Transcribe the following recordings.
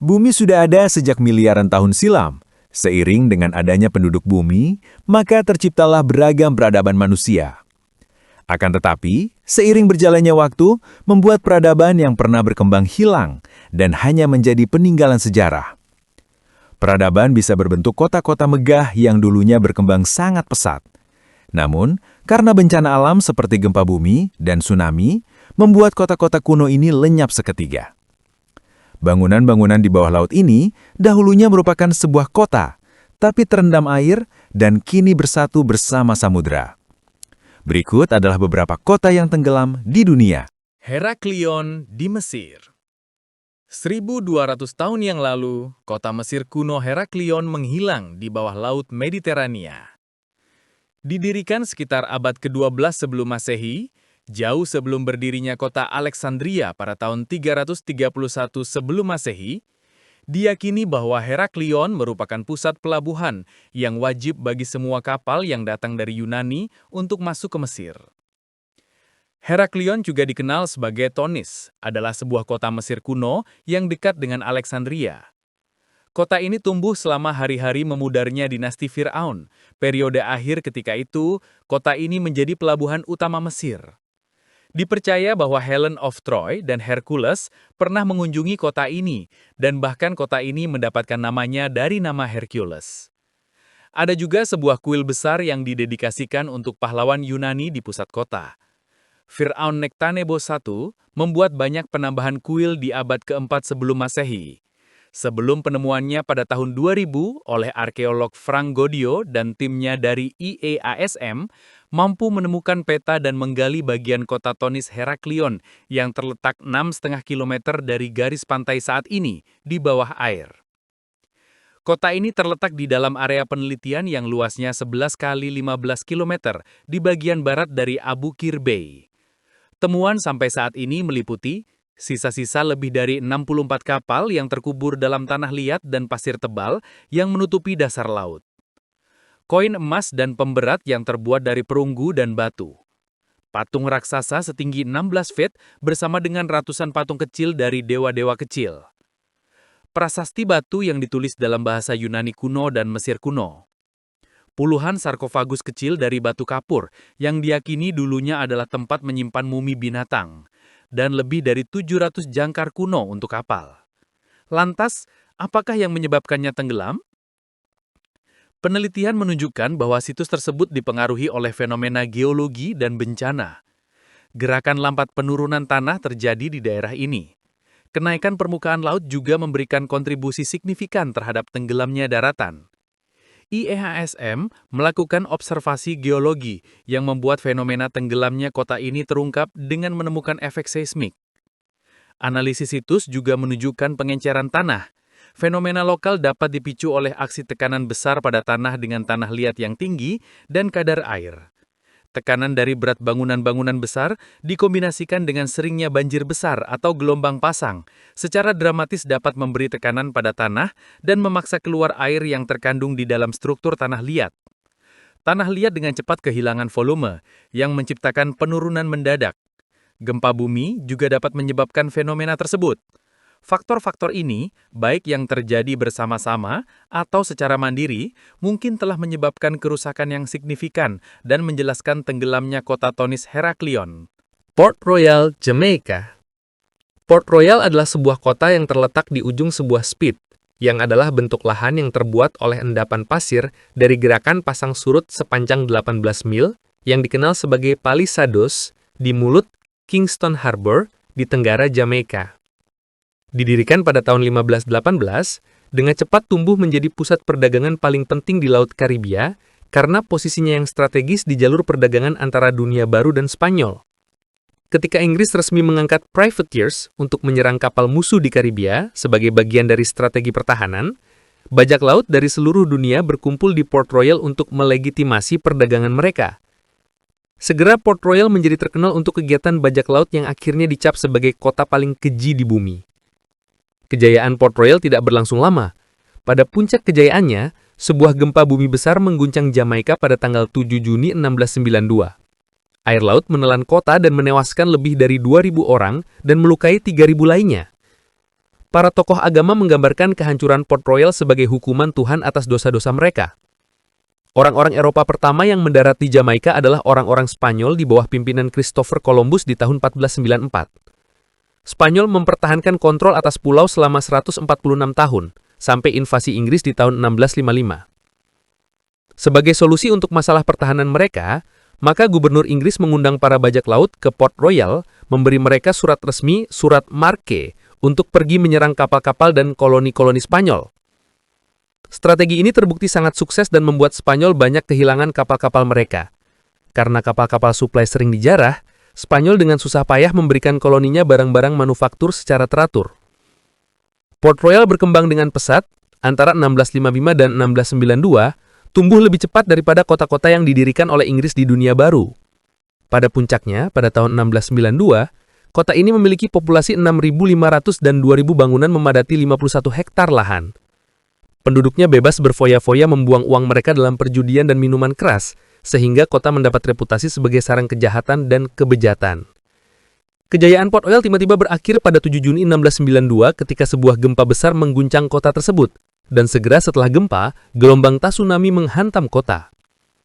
Bumi sudah ada sejak miliaran tahun silam. Seiring dengan adanya penduduk bumi, maka terciptalah beragam peradaban manusia. Akan tetapi, seiring berjalannya waktu, membuat peradaban yang pernah berkembang hilang dan hanya menjadi peninggalan sejarah. Peradaban bisa berbentuk kota-kota megah yang dulunya berkembang sangat pesat. Namun, karena bencana alam seperti gempa bumi dan tsunami, membuat kota-kota kuno ini lenyap seketika. Bangunan-bangunan di bawah laut ini dahulunya merupakan sebuah kota, tapi terendam air dan kini bersatu bersama samudera. Berikut adalah beberapa kota yang tenggelam di dunia. Heraklion di Mesir. 1200 tahun yang lalu, kota Mesir kuno Heraklion menghilang di bawah laut Mediterania. Didirikan sekitar abad ke-12 sebelum Masehi, jauh sebelum berdirinya kota Alexandria pada tahun 331 sebelum Masehi, diyakini bahwa Heraklion merupakan pusat pelabuhan yang wajib bagi semua kapal yang datang dari Yunani untuk masuk ke Mesir. Heraklion juga dikenal sebagai Tonis, adalah sebuah kota Mesir kuno yang dekat dengan Alexandria. Kota ini tumbuh selama hari-hari memudarnya dinasti Fir'aun. Periode akhir ketika itu, kota ini menjadi pelabuhan utama Mesir. Dipercaya bahwa Helen of Troy dan Hercules pernah mengunjungi kota ini, dan bahkan kota ini mendapatkan namanya dari nama Hercules. Ada juga sebuah kuil besar yang didedikasikan untuk pahlawan Yunani di pusat kota. Fir'aun Nektanebos I membuat banyak penambahan kuil di abad keempat sebelum Masehi. Sebelum penemuannya pada tahun 2000 oleh arkeolog Frank Godio dan timnya dari IEASM, mampu menemukan peta dan menggali bagian kota Tonis Heraklion yang terletak 6,5 km dari garis pantai saat ini di bawah air. Kota ini terletak di dalam area penelitian yang luasnya 11 kali 15 km di bagian barat dari Abu Qir Bay. Temuan sampai saat ini meliputi sisa-sisa lebih dari 64 kapal yang terkubur dalam tanah liat dan pasir tebal yang menutupi dasar laut. Koin emas dan pemberat yang terbuat dari perunggu dan batu. Patung raksasa setinggi 16 feet bersama dengan ratusan patung kecil dari dewa-dewa kecil. Prasasti batu yang ditulis dalam bahasa Yunani kuno dan Mesir kuno. Puluhan sarkofagus kecil dari batu kapur yang diyakini dulunya adalah tempat menyimpan mumi binatang. Dan lebih dari 700 jangkar kuno untuk kapal. Lantas, apakah yang menyebabkannya tenggelam? Penelitian menunjukkan bahwa situs tersebut dipengaruhi oleh fenomena geologi dan bencana. Gerakan lambat penurunan tanah terjadi di daerah ini. Kenaikan permukaan laut juga memberikan kontribusi signifikan terhadap tenggelamnya daratan. IEASM melakukan observasi geologi yang membuat fenomena tenggelamnya kota ini terungkap dengan menemukan efek seismik. Analisis situs juga menunjukkan pengenceran tanah. Fenomena lokal dapat dipicu oleh aksi tekanan besar pada tanah dengan tanah liat yang tinggi dan kadar air. Tekanan dari berat bangunan-bangunan besar dikombinasikan dengan seringnya banjir besar atau gelombang pasang, secara dramatis dapat memberi tekanan pada tanah dan memaksa keluar air yang terkandung di dalam struktur tanah liat. Tanah liat dengan cepat kehilangan volume, yang menciptakan penurunan mendadak. Gempa bumi juga dapat menyebabkan fenomena tersebut. Faktor-faktor ini, baik yang terjadi bersama-sama atau secara mandiri, mungkin telah menyebabkan kerusakan yang signifikan dan menjelaskan tenggelamnya kota Tonis Heraklion. Port Royal, Jamaica. Port Royal adalah sebuah kota yang terletak di ujung sebuah spit, yang adalah bentuk lahan yang terbuat oleh endapan pasir dari gerakan pasang surut sepanjang 18 mil, yang dikenal sebagai palisados, di mulut Kingston Harbor, di tenggara Jamaika. Didirikan pada tahun 1518, dengan cepat tumbuh menjadi pusat perdagangan paling penting di Laut Karibia karena posisinya yang strategis di jalur perdagangan antara Dunia Baru dan Spanyol. Ketika Inggris resmi mengangkat privateers untuk menyerang kapal musuh di Karibia sebagai bagian dari strategi pertahanan, bajak laut dari seluruh dunia berkumpul di Port Royal untuk melegitimasi perdagangan mereka. Segera Port Royal menjadi terkenal untuk kegiatan bajak laut yang akhirnya dicap sebagai kota paling keji di bumi. Kejayaan Port Royal tidak berlangsung lama. Pada puncak kejayaannya, sebuah gempa bumi besar mengguncang Jamaika pada tanggal 7 Juni 1692. Air laut menelan kota dan menewaskan lebih dari 2.000 orang dan melukai 3.000 lainnya. Para tokoh agama menggambarkan kehancuran Port Royal sebagai hukuman Tuhan atas dosa-dosa mereka. Orang-orang Eropa pertama yang mendarat di Jamaika adalah orang-orang Spanyol di bawah pimpinan Christopher Columbus di tahun 1494. Spanyol mempertahankan kontrol atas pulau selama 146 tahun, sampai invasi Inggris di tahun 1655. Sebagai solusi untuk masalah pertahanan mereka, maka gubernur Inggris mengundang para bajak laut ke Port Royal, memberi mereka surat resmi, surat Marque, untuk pergi menyerang kapal-kapal dan koloni-koloni Spanyol. Strategi ini terbukti sangat sukses dan membuat Spanyol banyak kehilangan kapal-kapal mereka. Karena kapal-kapal suplai sering dijarah, Spanyol dengan susah payah memberikan koloninya barang-barang manufaktur secara teratur. Port Royal berkembang dengan pesat, antara 1655 dan 1692, tumbuh lebih cepat daripada kota-kota yang didirikan oleh Inggris di dunia baru. Pada puncaknya, pada tahun 1692, kota ini memiliki populasi 6.500 dan 2.000 bangunan memadati 51 hektar lahan. Penduduknya bebas berfoya-foya membuang uang mereka dalam perjudian dan minuman keras, sehingga kota mendapat reputasi sebagai sarang kejahatan dan kebejatan. Kejayaan Port Royal tiba-tiba berakhir pada 7 Juni 1692 ketika sebuah gempa besar mengguncang kota tersebut, dan segera setelah gempa, gelombang tsunami menghantam kota.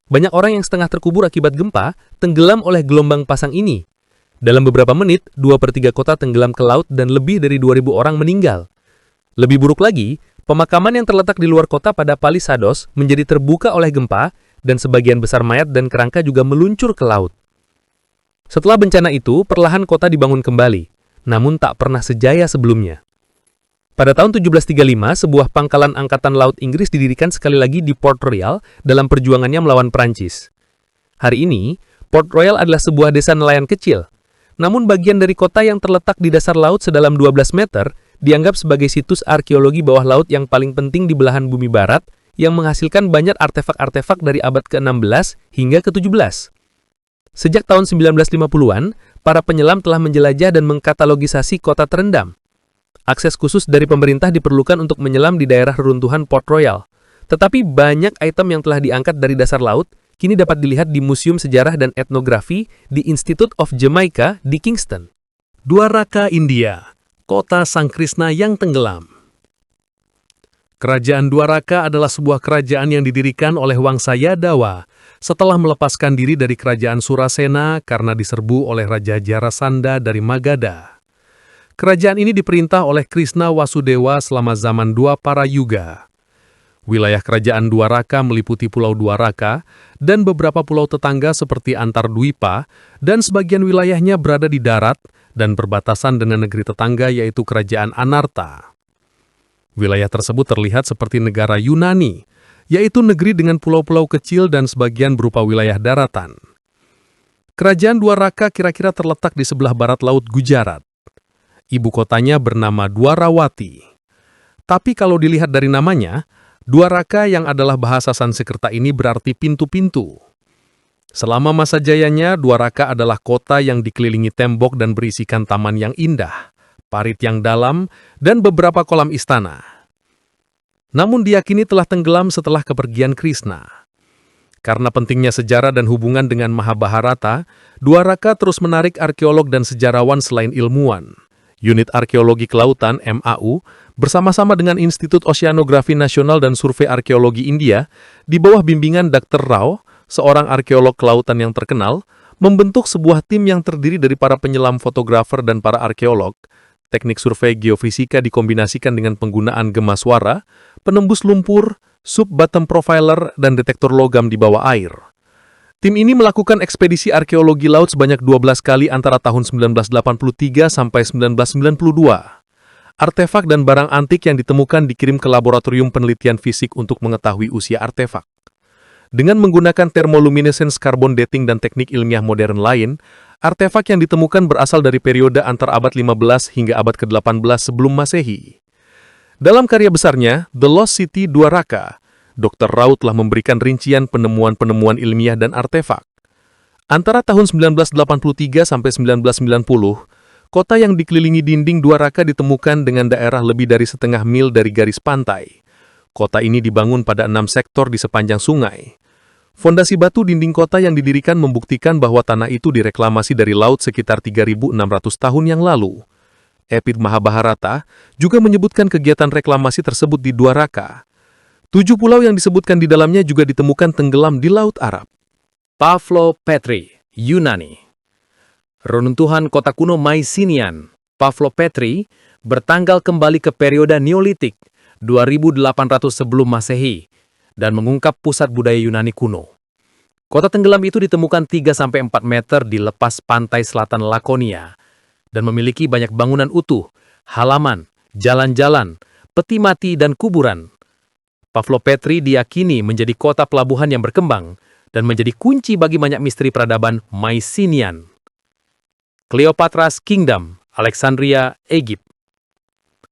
Banyak orang yang setengah terkubur akibat gempa tenggelam oleh gelombang pasang ini. Dalam beberapa menit, 2/3 kota tenggelam ke laut dan lebih dari 2.000 orang meninggal. Lebih buruk lagi, pemakaman yang terletak di luar kota pada Palisados menjadi terbuka oleh gempa, dan sebagian besar mayat dan kerangka juga meluncur ke laut. Setelah bencana itu, perlahan kota dibangun kembali, namun tak pernah sejaya sebelumnya. Pada tahun 1735, sebuah pangkalan angkatan laut Inggris didirikan sekali lagi di Port Royal dalam perjuangannya melawan Prancis. Hari ini, Port Royal adalah sebuah desa nelayan kecil, namun bagian dari kota yang terletak di dasar laut sedalam 12 meter dianggap sebagai situs arkeologi bawah laut yang paling penting di belahan bumi barat yang menghasilkan banyak artefak-artefak dari abad ke-16 hingga ke-17. Sejak tahun 1950-an, para penyelam telah menjelajah dan mengkatalogisasi kota terendam. Akses khusus dari pemerintah diperlukan untuk menyelam di daerah reruntuhan Port Royal. Tetapi banyak item yang telah diangkat dari dasar laut kini dapat dilihat di Museum Sejarah dan Etnografi di Institute of Jamaica di Kingston. Dwaraka, India, kota Sang Krishna yang tenggelam. Kerajaan Dwaraka adalah sebuah kerajaan yang didirikan oleh Wangsa Yadawa setelah melepaskan diri dari kerajaan Surasena karena diserbu oleh Raja Jarasandha dari Magadha. Kerajaan ini diperintah oleh Krishna Wasudewa selama zaman Dwapara Yuga. Wilayah kerajaan Dwaraka meliputi Pulau Dwaraka dan beberapa pulau tetangga seperti Antardwipa, dan sebagian wilayahnya berada di darat dan berbatasan dengan negeri tetangga yaitu kerajaan Anarta. Wilayah tersebut terlihat seperti negara Yunani, yaitu negeri dengan pulau-pulau kecil dan sebagian berupa wilayah daratan. Kerajaan Dwaraka kira-kira terletak di sebelah barat laut Gujarat. Ibu kotanya bernama Dwarawati. Tapi kalau dilihat dari namanya, Dwaraka yang adalah bahasa Sanskerta ini berarti pintu-pintu. Selama masa jayanya, Dwaraka adalah kota yang dikelilingi tembok dan berisikan taman yang indah, parit yang dalam, dan beberapa kolam istana. Namun diyakini telah tenggelam setelah kepergian Krishna. Karena pentingnya sejarah dan hubungan dengan Mahabharata, Dwaraka terus menarik arkeolog dan sejarawan selain ilmuwan. Unit Arkeologi Kelautan (MAU) bersama-sama dengan Institut Oceanografi Nasional dan Survei Arkeologi India di bawah bimbingan Dr. Rao, seorang arkeolog kelautan yang terkenal, membentuk sebuah tim yang terdiri dari para penyelam, fotografer, dan para arkeolog. Teknik survei geofisika dikombinasikan dengan penggunaan gema suara, penembus lumpur, sub-bottom profiler, dan detektor logam di bawah air. Tim ini melakukan ekspedisi arkeologi laut sebanyak 12 kali antara tahun 1983 sampai 1992. Artefak dan barang antik yang ditemukan dikirim ke Laboratorium Penelitian Fisik untuk mengetahui usia artefak. Dengan menggunakan thermoluminescence carbon dating dan teknik ilmiah modern lain, artefak yang ditemukan berasal dari periode antara abad 15 hingga abad ke-18 sebelum Masehi. Dalam karya besarnya, The Lost City Dwaraka, Dr. Rao telah memberikan rincian penemuan-penemuan ilmiah dan artefak. Antara tahun 1983 sampai 1990, kota yang dikelilingi dinding Dwaraka ditemukan dengan daerah lebih dari setengah mil dari garis pantai. Kota ini dibangun pada 6 sektor di sepanjang sungai. Fondasi batu dinding kota yang didirikan membuktikan bahwa tanah itu direklamasi dari laut sekitar 3.600 tahun yang lalu. Epik Mahabharata juga menyebutkan kegiatan reklamasi tersebut di Dwaraka. 7 pulau yang disebutkan di dalamnya juga ditemukan tenggelam di Laut Arab. Pavlo-Petri, Yunani. Runtuhan kota kuno Mycenaean, Pavlo-Petri, bertanggal kembali ke periode Neolitik 2800 sebelum Masehi dan mengungkap pusat budaya Yunani kuno. Kota tenggelam itu ditemukan 3-4 meter di lepas pantai selatan Lakonia dan memiliki banyak bangunan utuh, halaman, jalan-jalan, peti mati, dan kuburan. Pavlo-Petri diyakini menjadi kota pelabuhan yang berkembang dan menjadi kunci bagi banyak misteri peradaban Mycenaean. Cleopatra's Kingdom, Alexandria, Egypt.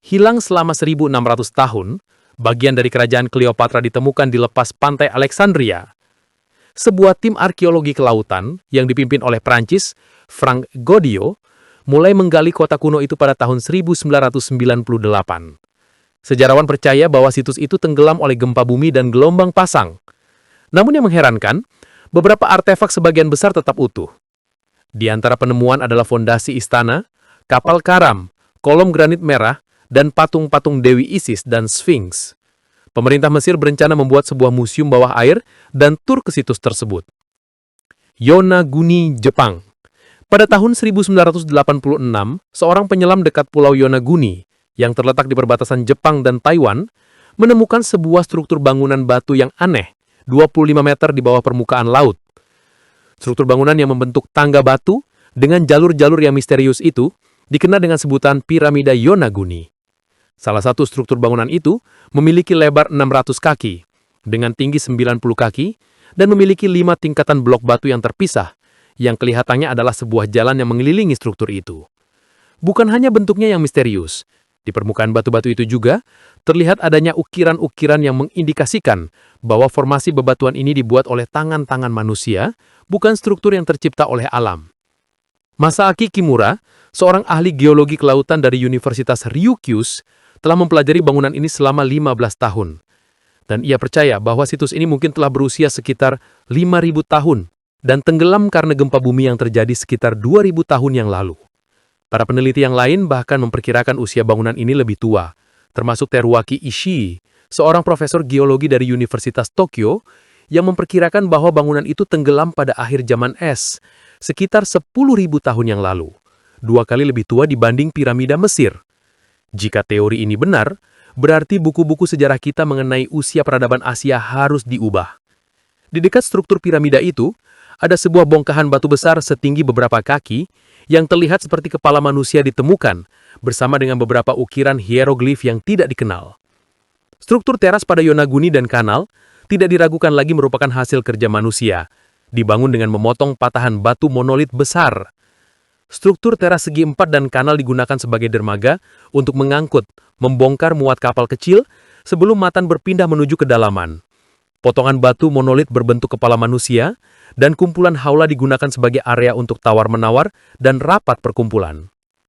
Hilang selama 1.600 tahun, bagian dari kerajaan Cleopatra ditemukan di lepas pantai Alexandria. Sebuah tim arkeologi kelautan yang dipimpin oleh Prancis, Frank Goddio, mulai menggali kota kuno itu pada tahun 1998. Sejarawan percaya bahwa situs itu tenggelam oleh gempa bumi dan gelombang pasang. Namun yang mengherankan, beberapa artefak sebagian besar tetap utuh. Di antara penemuan adalah fondasi istana, kapal karam, kolom granit merah, dan patung-patung Dewi Isis dan Sphinx. Pemerintah Mesir berencana membuat sebuah museum bawah air dan tur ke situs tersebut. Yonaguni, Jepang. Pada tahun 1986, seorang penyelam dekat Pulau Yonaguni, yang terletak di perbatasan Jepang dan Taiwan, menemukan sebuah struktur bangunan batu yang aneh, 25 meter di bawah permukaan laut. Struktur bangunan yang membentuk tangga batu dengan jalur-jalur yang misterius itu dikenal dengan sebutan piramida Yonaguni. Salah satu struktur bangunan itu memiliki lebar 600 kaki, dengan tinggi 90 kaki, dan memiliki 5 tingkatan blok batu yang terpisah, yang kelihatannya adalah sebuah jalan yang mengelilingi struktur itu. Bukan hanya bentuknya yang misterius, di permukaan batu-batu itu juga terlihat adanya ukiran-ukiran yang mengindikasikan bahwa formasi bebatuan ini dibuat oleh tangan-tangan manusia, bukan struktur yang tercipta oleh alam. Masaaki Kimura, seorang ahli geologi kelautan dari Universitas Ryukyus, telah mempelajari bangunan ini selama 15 tahun. Dan ia percaya bahwa situs ini mungkin telah berusia sekitar 5.000 tahun dan tenggelam karena gempa bumi yang terjadi sekitar 2.000 tahun yang lalu. Para peneliti yang lain bahkan memperkirakan usia bangunan ini lebih tua, termasuk Teruaki Ishii, seorang profesor geologi dari Universitas Tokyo, yang memperkirakan bahwa bangunan itu tenggelam pada akhir zaman es, sekitar 10.000 tahun yang lalu, 2 kali lebih tua dibanding piramida Mesir. Jika teori ini benar, berarti buku-buku sejarah kita mengenai usia peradaban Asia harus diubah. Di dekat struktur piramida itu, ada sebuah bongkahan batu besar setinggi beberapa kaki yang terlihat seperti kepala manusia ditemukan, bersama dengan beberapa ukiran hieroglif yang tidak dikenal. Struktur teras pada Yonaguni dan kanal tidak diragukan lagi merupakan hasil kerja manusia, dibangun dengan memotong patahan batu monolit besar. Struktur teras segi 4 dan kanal digunakan sebagai dermaga untuk mengangkut, membongkar muat kapal kecil sebelum matan berpindah menuju kedalaman. Potongan batu monolit berbentuk kepala manusia dan kumpulan haula digunakan sebagai area untuk tawar-menawar dan rapat perkumpulan.